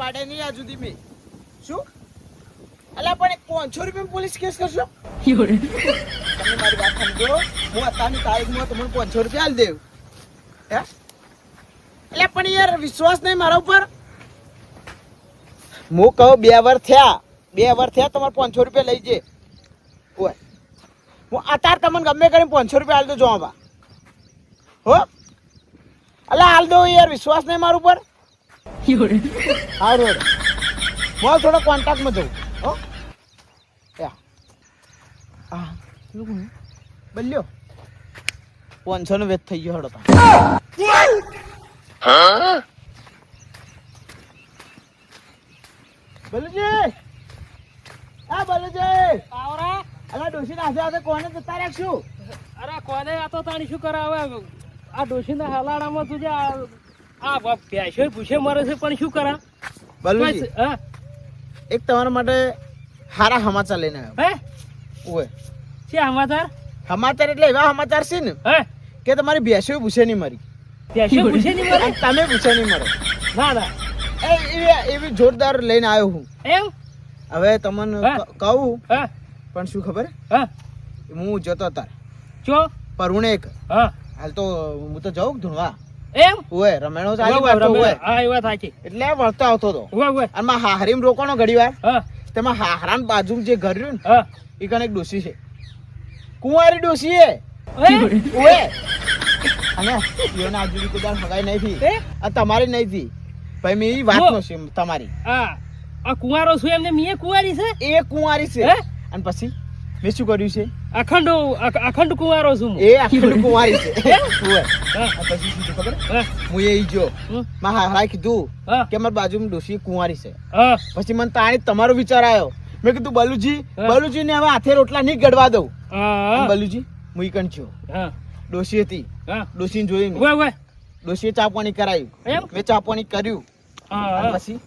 પાડે નહીં આ સુધી મેં શું અલા પણ 500 રૂપિયા પોલીસ કેસ કરશો તમે મારી વાત સમજો હું અત્યારની તારીખમાં તમને 500 રૂપિયા આલ દેવ હે એટલે પણ યાર વિશ્વાસ નહીં મારા ઉપર હું કહું 2 વર્ષ થયા તમારે 500 રૂપિયા લઈ જે ઓય હું અત્યારે તમને ગમે કરીને 500 રૂપિયા આલ દો જો આમાં હો અલા હાલ દો યાર વિશ્વાસ નહીં મારા ઉપર હારું હું થોડો કોન્ટેક્ટમાં જઉં હો હા બલ્યો 500 નો વેચ થઈ ગયો હડો બલુજી આ બલુજી આવરા અલા ડોશી ના કોને જતા રાખશું અરે કોને આ તો તાણી શું કરાવે આ ડોશીના હલાડામાં તું જે આ ભેંસો પૂછે મરે છે પણ શું કરા બલુજી હા એક તમારા માટે હારા સમાચાર લઈને આવ્યો હે ઓય છે સમાચાર એટલે એવા સમાચાર છે ને હે કે તમારી ભેંસો પૂછે નહીં મરી ભેંસો પૂછે નહીં મરે તમે પૂછે નહીં મરો ના ના એવી જોરદાર લઈને આવ્યો હું એમ હવે તમને કહું હા પણ શું ખબર હા હું જતો તાર ચો પરુણે એક હા હાલ તો હું તો જાઉં ધૂણવા એમ ઓય રમેણો ચાલી વાતો ઓય હા એ વાત સાચી એટલે વળતો આવતો તો ઓય ઓય અને માં હાહરીમ રોકાણો ઘડીવાર હા તેમાં હાહરાન બાજુ જે ઘર રહ્યું ને હા એ કને એક ડોસી છે કુંવારી ડોસી હે ઓય અને યોના આજુબાજુ કદાચ હગાઈ નહીં થી આ તમારી નહીં થી ભાઈ મેં એ વાત નો છે તમારી હા આ કુંવારો છું એમને મીએ કુંવારી છે એ કુંવારી છે અને પછી મેં શું કર્યું છે અખંડ કુંવારો છું એ અખંડ કુંવારી છે ઓય પછી શું ખબર હું એ જો માં હાહરાએ કીધું કે મારી બાજુમાં ડોસી કુંવારી છે પછી મને તાણી તમારો વિચાર આવ્યો મેં કીધું બલુજી ને હવે હાથે રોટલા નહીં ગડવા દઉં બલુજી મુઈ કણ છો ડોસી હતી ડોસી જોઈ ડોસીએ ચાપવાની કરાયું મેં ચાપવાની કર્યું પછી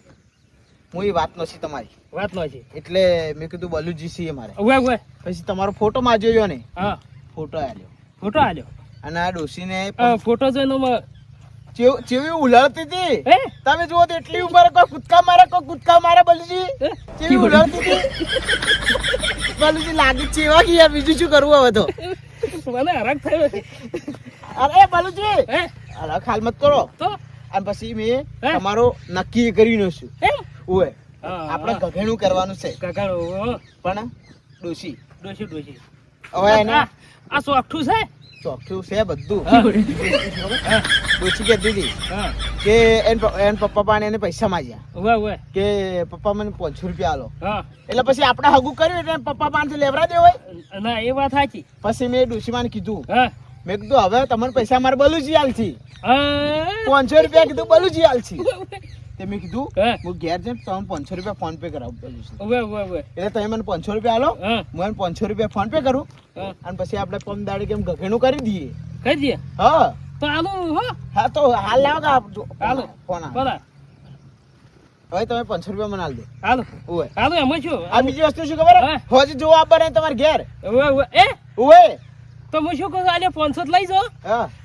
હું એ વાત નથી તમારી વાત નો છે એટલે મેં કીધું બલુજી છે મારે પછી તમારો ફોટો માજ્યો ને ફોટો આલ્યો અને આ ડોસીને ફોટો જોઈને ચેવી ઉલળતી હતી તમે જુઓ તો એટલી ઉંમર કોઈ કૂદકા મારે બલુજી ચેવી ઉલળતી હતી બલુજી લાગી ચેવા ગયા બીજું શું કરવું હવે તો મને હરખ થયો અરે બલુજી હરખ હાલ મત કરો તો અને પછી મેં તમારો નક્કી કરીને છું ઓય આપણે ગઘેણું કરવાનું છે પણ ડોસી હવે એને આ સોઠું છે ચોખ્ઠું છે બધું ડોસી કહેતી હતી કે એન પપ્પા પાને એને પૈસા માંગ્યા કે પપ્પા મને 500 રૂપિયા આલો એટલે પછી આપણે હગું કર્યું એટલે પપ્પા પાસે લેવરા દેવાય ના એ વાત સાચી પછી મેં ડોસી માને કીધું મેં કીધું હવે તમને પૈસા મારે બલુજી આલથી 500 રૂપિયા કીધું બલુજી આલથી તે મેં કીધું હું ઘેર જઈને તમે 500 રૂપિયા ફોન પે કરાવું એટલે તમે મને 500 રૂપિયા આલો હું એને 500 રૂપિયા ફોન પે કરું અને પછી આપણે પમ દાડી કેમ ગઘેણું કરી દઈએ હા તો આલો હા તો હાલ લાવો કે હાલો ફોન હવે તમે 500 રૂપિયા મને આલ દે હાલો એમાં શું આ બીજી વસ્તુ શું ખબર હોજી જોવા આવવાના તમારે ઘેર ઓવે તો હું શું કહું આલ્યો 500 લઈ જાઓ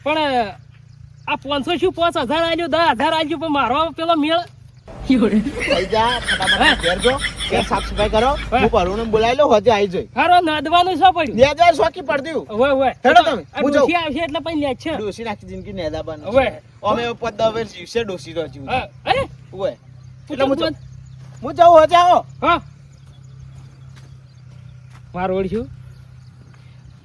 પણ આ 500 શું 5000 આલ્યો 10000 આલ્યો પણ મારો પેલો મેળ થઈ જા ફટાફટ ઘેર જો ઘેર સાફ સફાઈ કરો હું પરુને બોલાવી લો હોજે આવી જોઈ હારો નદવાનું શું પડ્યું નેદા શોકી પડ્યું હેડો તમે હું જાઉં ડોસી આવશે એટલે પછી લે છે ડોસી નાખી જિંદગી નેદા બન ઓવે અમે પદ હવે જીવશે ડોસી તો જીવ અરે ઓવે એટલે હું જાઉં હોજે આવો હા મારો ઓળખ્યું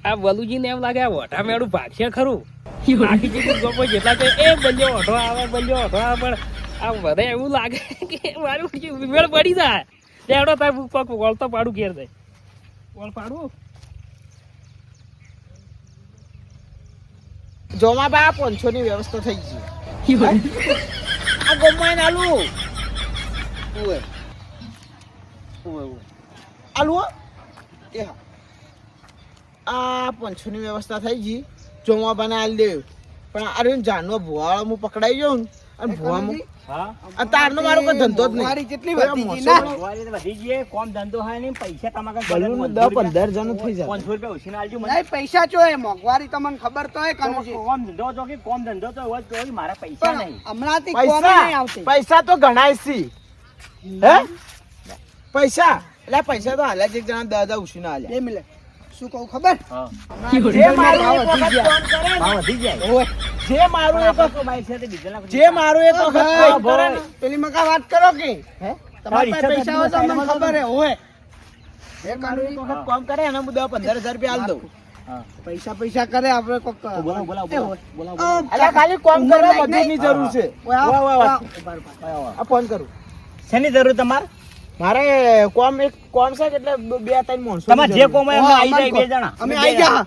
આ બલુજીને એમ લાગે આ ઓઢા મેળું ભાગશે ખરું આખી જગ્યાએ ગોપો જેટલા કે એ બલ્યો ઓઢો આવે પણ આ બધે એવું લાગે કે મારું મેળ પડી જાય તેડો તાર વળતો પાડું ઘેર જાય વળ પાડું જોમા બા 500 ની વ્યવસ્થા થઈ ગઈ આ ગોમાઈ આલુ ઓવે આલુ એ આ 500 ની વ્યવસ્થા થઈ ગઈ જોમા બનાવી દે પણ અરે જાનવા ભુવાળો હું પકડાઈ ગયો ને અને ભુવામાં તારનો મારો કોઈ ધંધો જ નહીં કેટલી વધી ગઈ કોમ ધંધો હોય ને પૈસા તમારે 10-15 જણ થઈ જાય 500 રૂપિયા ઉછીને આલજો મને પૈસા ચો એ મોંઘવારી તમને ખબર તો હે કાનો છે કોમ ધંધો જો કે કોમ ધંધો તો હોય તો મારા પૈસા નહીં હમણાંથી કોમ નહીં આવતી પૈસા તો ગણાય છે હે પૈસા એટલે પૈસા તો હાલ્યા જ એક જણા 10,000 ઉછીને હાલ્યા. 2 મિનિટ શું કહું ખબર જે મારું એક વખત વધી ગયા. ફોન કરે ને, ભાવ વધી જાય ઓય, જે મારું એક વખત બાઈક સાથે ડીઝલના જે મારું એક વખત ફોન કરે ને, પેલી મકા વાત કરો કે હે તમારી પાસે પૈસા હોય તો અમને ખબર હે હોય જે મારું એક વખત ફોન કરે એને હું 10,000-15,000 રૂપિયા હાલ દઉં. પૈસા કરે આપણે કોક બોલાવો એટલે ખાલી કોમ ઉંમર કરવા લાયક મજૂરની જરૂર છે. ઓય વાહ, વાહ, વાહ. આવ. આ ફોન કરું. શેની જરૂર તમારે મારે કોમ છે કે એટલે 2-3 માણસો તમારે જે કોમ હોય એમાં આવી જાય બે જણા અમે આવી ગયા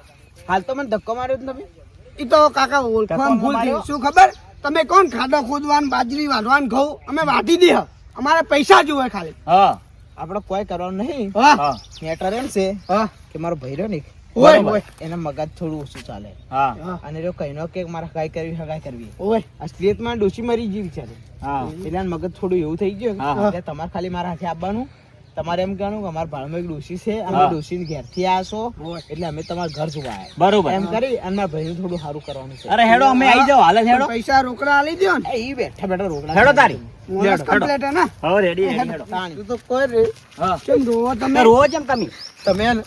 હાલ તો મને ધક્કો માર્યો જ નથી. ઈ તો કાકા ઓળખવામાં ભૂલ થઈ શું ખબર તમે કોણ ખાડો ખોદવાન બાજરી વાઢવાન ઘઉં અમે વાઢી દી અમારે પૈસા જોવે ખાલી હા આપણે કોઈ કરવાનું નહીં. હા હા મેટર એમ છે હા કે મારો ભાઈ રહ્યો ને ઓય બરોબર. એના મગજ થોડું ઓછું ચાલે હા અને રહ્યો કહીનો કે મારે હગાઈ કરવી ઓય અસલિયતમાં ડોશી મરી ગઈ વિચારે હા એટલે આનું મગજ થોડું એવું થઈ ગયું હા. એટલે તમારે ખાલી મારા હાથે આવવાનું. તમારે એમ કહેવાનું કે અમારા ભાળમાં એક ડોશી છે અમે હા. ડોશી ઘેરથી આસો એટલે અમે તમારા ઘર જોવા આવ્યા. બરોબર એમ કરી અને મારા ભાઈનું થોડું સારું કરવાનું છે. અરે હેડો અમે આવી જાવ હાલ જ હેડો પૈસા રોકડા આલી દ્યો ને એ બેઠા બેઠા રોકડા હેડો તારી. મોણસ કમ્પ્લેટ હે ને હવે રેડી હેડો તું તો કોઈ રે હા કેમ જોવો તમે રોજ એમ તમે તમે ને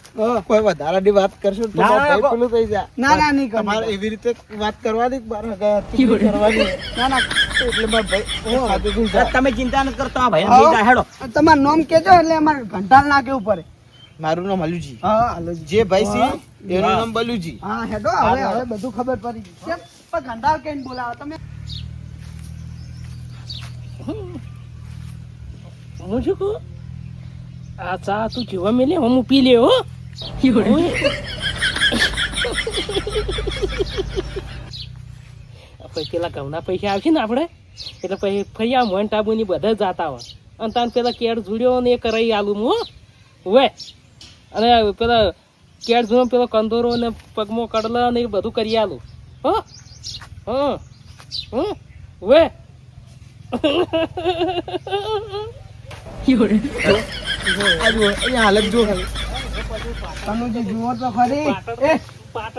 કોઈ વધારાની વાત કરશો તો ના, મારો ભાઈ ના, પેલું થઈ જાય. ના નહીં તમારે કરો એવી રીતે વાત કરવાની કે મારા હગાઈ હતી કરવાની ના ના એટલે મારા ભાઈ ખાતું થઈ જાય. તમે ચિંતા ન કરતા ભાઈ લઈ જા હેડો તમારું નામ કેજો એટલે અમારે ઘંટાલ ના કેવું પડે મારું નામ હલુજી. હા હાલો જે ભાઈ છે એનું હા. નામ બલુજી. હા હેડો હવે બધું ખબર પડી ગઈ કેમ પણ ઘંટાલ કઈને બોલાવો તમે હું શું કહું આ ચા તું જોવા મેલે હું પી લે હો પછી પેલા ઘઉંના પૈસા આવશે ને આપણે એટલે પછી ફરી આ મોહન ટાબુ ની બધા જ જાતા હોય અને તાન પેલા કેળ જોડ્યો ને એ કરાવી આલું હું હવે અને પેલા કેળ જોડો પેલો કંદોરો ને પગમાં કડલા ને એ બધું કરી આલું હો હા હવે આ જુઓ, અહીંયા હાલત જુઓ. તમે જે જુઓ તો ખરી એ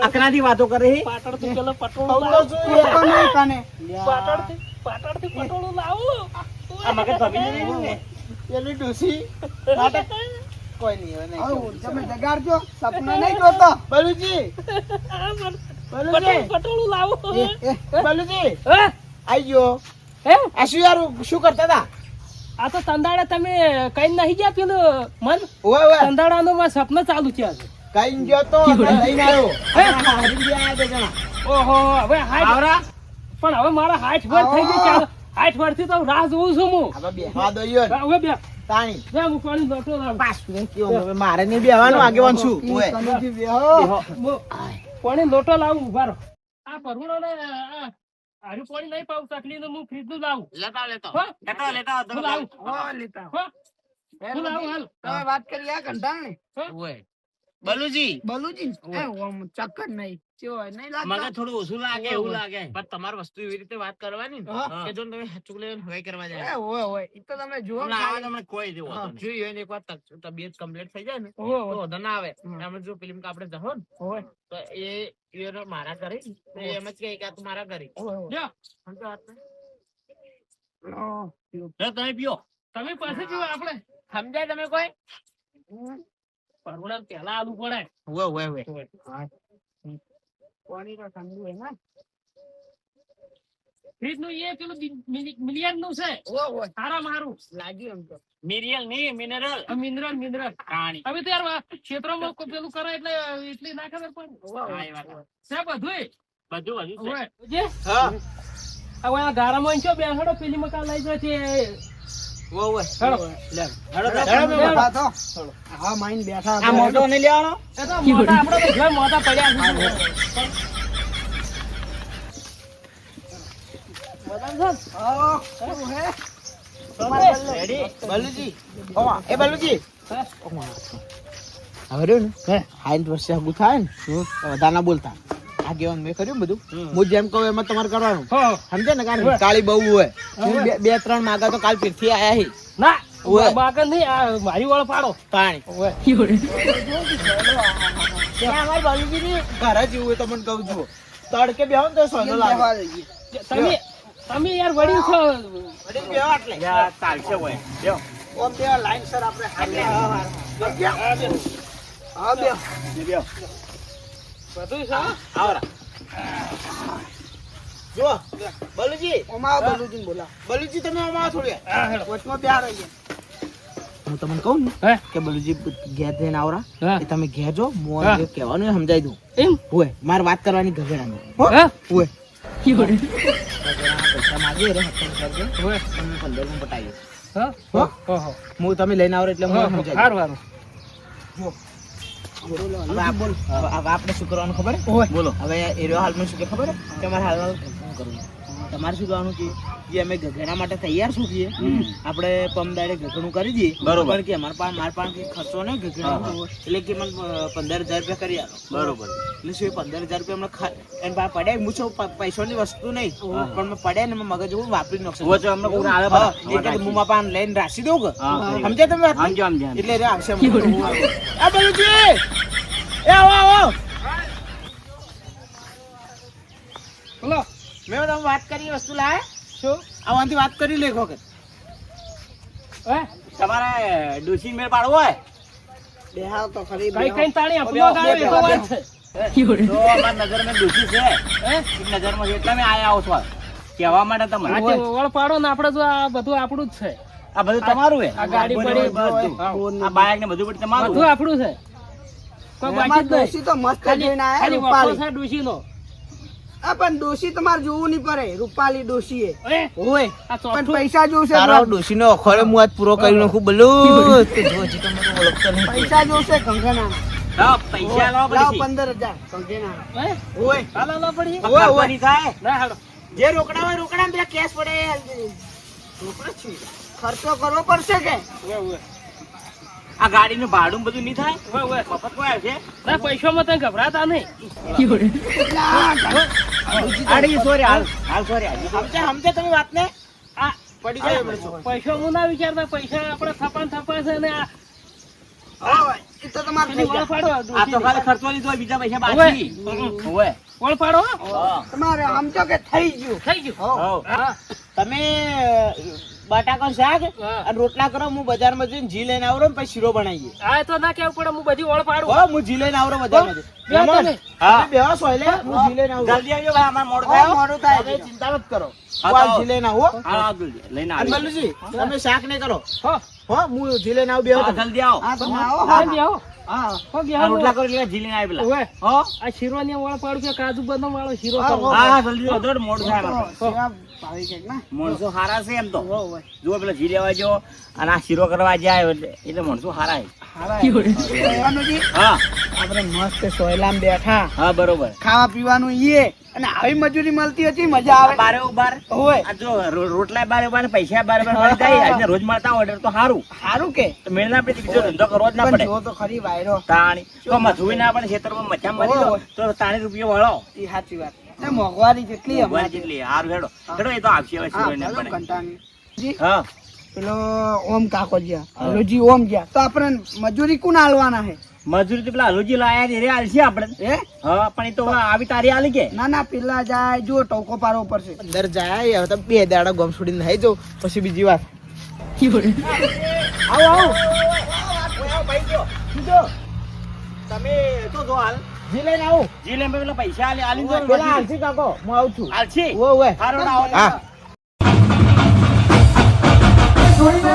અકરાથી વાતો કરે છે. પાટણથી પેલો પટોળું આવું લાવો. તો જોઈએ. તો નહીં કાને પાટણથી પટોળું લાવો. આ મગજ ભાભી ને લઈ લે. પેલી ડોશી કોઈ નહીં હવે નહીં આવું કેવું. તમે જગાડજો સપના નહીં જોતો બલુજી બલુજી પટોળું લાવો. બલુજી હે? આઈ ગયો. હે? આ શું યાર શું કરતા હતા? આ તો તંદાડા તમે કઈ નહીં ગયા પેલું મન ઓય ઓય તંદાડાનું માં સપનું ચાલુ છે આજે. કઈ ગયો તો અને લઈને આવ્યો. હારી ગયા આ બે જણા. ઓહો હવે હાઈટ આવરા? પણ હવે મારા હાઈટ વર થઈ ગઈ ચાલો હાઈટ વરથી તો રાહ જોઉં છું હું હવે બેહવા દો યો ને. હવે બે તાણી બે હું પાણી લોટો લાવું. પાછું કેવું હવે મારે નહીં બેહવાનું આગેવાન છું ઓય. કનુજી બેહો હું પાણી લોટો લાવું ઉભા રહો. આ પરવુણો ને હારું પાણી નહીં પાવું ચકલી હું ફ્રીજ નું લાવું લેતા લેતા હો? લેતા લેતા હું લાવું હો લેતા હો? હું લાવું હાલ તમે વાત કરી આ ઘંટાલ ને હો? બલુજી બલુજી એ ઓમ ચક્કર નહીં ચેવો નહીં મગજ લાગતો થોડું ઓછું લાગે એવું લાગે પણ તમારે વસ્તુ એવી રીતે વાત કરવાની ને હા. કે જો તમે હચુક લઈને હવાઈ કરવા એ જાય હોય હોય ઈ તો તમે જુઓ હમણાં આવા ખાલી. તમને કોઈ જેવો હતો નહીં. જોઈ હોય ને એક વાર તબિયત કમ્પ્લીટ થઈ જાય ને તો ઓહો. વાંધો ના આવે એમ જો ફિલ્મ આપણે જહો ને ઓહો. તો એ મારા ઘરે તો એ એમ જ કહે કે આ તું મારા ઘરે લ્યો, સમજો વાતને? લે, તમે પીઓ તમે પાસે જો આપણે સમજાય તમે કોઈ પરવુણા પેલા આલુ પડે હોય હોય હોય પાણી તો ઠંડુ હે ને ફ્રીજ નું એ પેલું મિલિયન નું છે હોય હોય સારા મારું લાગ્યું એમ તો મિરિયલ નહીં મિનરલ મિનરલ મિનરલ પાણી હવે તો યાર ક્ષેત્રમાં કોઈ પેલું કરે એટલે એટલી ના ખબર પડે હા, એ વાત. છે બધું બધું બધું છે. ઓય. જે હા હવે આ ગારામાં છો બેસડો પેલી મકા લઈ જાય છે ઓય ઓય. હેડો. લે, હેડો તાર. હેડો મેં બેઠા તો હા માઈન બેઠા આ મોટો નહીં લેવાનો એ તો મોટા આપણે તો ઘર મોટા પડ્યા છે હા શું હે રેડી બલુજી ઓમા એ બલુજી હે? હવે રહ્યું ને 60 વર્ષે હગું થાય ને તો વધારે ના બોલતા આગેવાન મેં કર્યું ને બધું હું જેમ કહું એમ જ તમારે કરવાનું હો. સમજે ને કારણ કે કાળી બહુ હોય હું બે ત્રણ માગા તો કાલ પીરથી આયા હી ના ઓય. બાકર નહીં આ મારી વાળ પાડો પાણી ઓય. અમારી બાજુજી ઘરે જ એવું હોય તો મને કહું છું તડકે બેહો ને તો સોનો લાગે બેહવા દઈએ. તમે તમે યાર વડીલ છો વડીલ બેહો એટલે. યાર, ચાલશે હોય બેહો. ઓમ બે લાઈન સર આપણે હાલે. હા બે બેહો. બધું છે હો? આવરા. જુઓ બલુજી ઓમાં બલુજીને બોલા બલુજી તમે આમાં આવો થોડી વાર. હા, હેડો. વચમાં બે રહી હું તમને કહું ને હે? કે બલુજી ઘેર જઈને આવરા હા. એ તમે ઘેર જો મોં હા. જે કહેવાનું એ સમજાઈ દઉં એમ હોય મારે વાત કરવાની ગગડાની હા? હોય યોડે. પૈસા માંગીએ રે 17,000 હોય. તમે 15 પટાઈએ હા? હો? ઓહો. હું તમે લઈને આવો એટલે હા, મને સમજાઈ દઉં. હારું, હારું. હવે હવે આપણે શું કરવાનું ખબર હે? બોલો હવે એરિયો હાલમાં શું કે ખબર હે? કે અમારે હાલમાં શું કરવું તમારે શું કરવાનું છે જે અમે ગગડા માટે તૈયાર શું છીએ આપણે પમદાડે ગગડું કરી દઈએ બરોબર. પણ કે મારા પાસે કઈ ખર્ચો નહીં ગગડાનો એટલે કે મને 15,000 રૂપિયા કરી આલો બરોબર. એટલે શું એ 15,000 રૂપિયા હમણાં એને પાસે પડ્યા હું શું પૈસાની વસ્તુ નહીં પણ મેં પડ્યા ને મેં મગજ એવું વાપરી નાખશે હવે તો અમને કોઈને આવે હા, પાછા. એટલે હું મારા પાસે લઈને રાખી દઉં કે હા, સમજ્યા તમે વાત સમજો, સમજો. એટલે રે આવશે આ બલુજી એ આવો આવો બોલો. મેં તમે વાત કરી વસ્તુ લાવે શું? આવવાથી વાત કરી લે એક વખત હે? તમારે ડોશી મેળ પાડવો હોય બેહાવ તો ખરી કઈ કઈ તાણી આપણો ગાળો એ તો વાત છે. તો અમારી નજરમાં ડોશી છે. હે? એક નજરમાં છે એટલે અમે આયા આવો છો કહેવા માટે આ તમને જે વળ પાડો ને આપણે જો આ બધું આપણું જ છે. આ બધું તમારું હે આ ગાડી પડી બધું. હા. આ બાઇક ને બધું પડી તમારું બધું આપણું છે. કોઈ બાકી જ ડોશી નહીં. તો મસ્ત ખાલી જોઈને આયા ખાલી વખો રૂપાલી છે ડોશીનો. આ પણ ડોશી તમારે જોવું નહીં પડે રૂપાલી ડોશી એ હે? ઓય આ પણ ચોથું પૈસા જોશે તારો ડોશીનો અખોડે હું આજ પૂરો કરી નાખું બોલું તો જો હજી તમે તો ઓળખતો નહીં પૈસા જોશે કંકના લાવો, પૈસા લાવો લાવ પછી. 15,000 કંકના હે? ઓય હાલો, હાલો પડી. ઓય, ઓય. ખર્ચો નહીં થાય. ના હાલો. જે રોકડા હોય રોકડા પેલા કેશ પડે એ હાલ દે. રોકડા જ છે. ખર્ચો કરવો પડશે કે ઉવે, ઉવે. આ ગાડીનું ભાડું બધું નહીં થાય ઉવે, ઉવે. મફત કોઈ આવશે ના પૈસામાં તમે ગભરાતા નહીં. અરે સોરી હાલ હાલ સોરી સમજે સમજે તમે વાત ને આ પડી જાય એમણે શું. પૈસા હું ના વિચારતા પૈસા આપણે થપા છે ને આ હા, એ તો તમારે થઈ વળ જાય. પાડો આ તો ડોશીની. ખાલી ખર્ચો લીધો હોય, બીજા પૈસા બાકી હોય. વળ પાડો હો. હા. તમારે સમજો કે થઈ ગયું થઈ ગયું. હઉ. હા. તમે બટાકા શાક હા. અને રોટલા કરો હું બજારમાં જઈને જી લઈને આવરો ને પછી શીરો બનાવીએ હા, એ તો ના કેવું પડે હું બધી વળ પાડું. હો હું જી લઈને આવરો બજારમાં બે તમે. હા. બેહો સોયલે હું જી લઈને આવું જલ્દી આવજો ભાઈ અમારે મોડું હા, થાય હો. મોડું થાય તમે છે. ચિંતા મત કરો હા, હું આ તો જી લઈને આવું હો. હા, જલ્દી લઈને અને આવજો. મલ્લુજી તમે શાક નહીં કરો હો. હો હું જી લઈને આવું બેહો હા, તમે. જલ્દી આવો હા, તમે આવો હા, હા. બેહો. હા. હો, બેહો. આ રોટલા કરી લેવા જી લઈને આવી પેલા ઉવે. હો આ શીરો ને વળ પાડું કે કાજુ બદામ વાળો શીરો હા, કરવો. હા, હા, જલ્દી આવજો, મોડું થાય અમારે. સેવા ભાવી છે ને માણસો હારા છે એમ તો જુઓ પેલા જી લેવા જો અને આ શીરો કરવા જાય એટલે માણસો હારા છે. કનુજી, હા આપણે મસ્ત સોયલામાં બેઠા હા બરોબર. ખાવા પીવાનું ઈએ અને આવી મજૂરી મળતી હતી મજા આવે બારે ઉબાર હોય આ જો રોટલા બારે ઉબાર ને પૈસા બારે બાર મળી જાય આજને રોજ મળતા હોય તો સારું સારું કે તો મેળ ના પડે બીજો ધંધો કરવો જ ના પણ પડે જો તો ખરી વાયરો તાણી તો મજૂરી ના પડે ખેતરમાં મચ્છા મરી દો તો તાણી રૂપિયા વાળો એ સાચી વાત એ મોંઘવારી જેટલી ઉભા અમારી. જેટલી હારું હેડો હેડો એ તો આવશે હવે હા, શીરો ને ભલો પડે કંટાળી. જી, હા પેલો ઓમ કાકો જ્યાં હલોજી ઓમ જ્યાં તો આપણે મજૂરી કોણ આલવાના છે મજૂરી તો પેલા હલુજી લાયા છે રે આલશે આપણે હે હા પણ એ તો હવે આવી તારી આલી કે ના ના પેલા જાય જો ટોકો પાડવો પડશે અંદર જાય હવે તો 2 દાડા ગમ છોડીને નાઈ જાઉં પછી બીજી વાત આવો આવો તમે તો જો હાલ જી લઈને આવું જી લે પેલા પૈસા આલી દો પેલા આલસી કાકો હું આવું છું આલશે ઓય ઓય હારું આવો હા છોડીને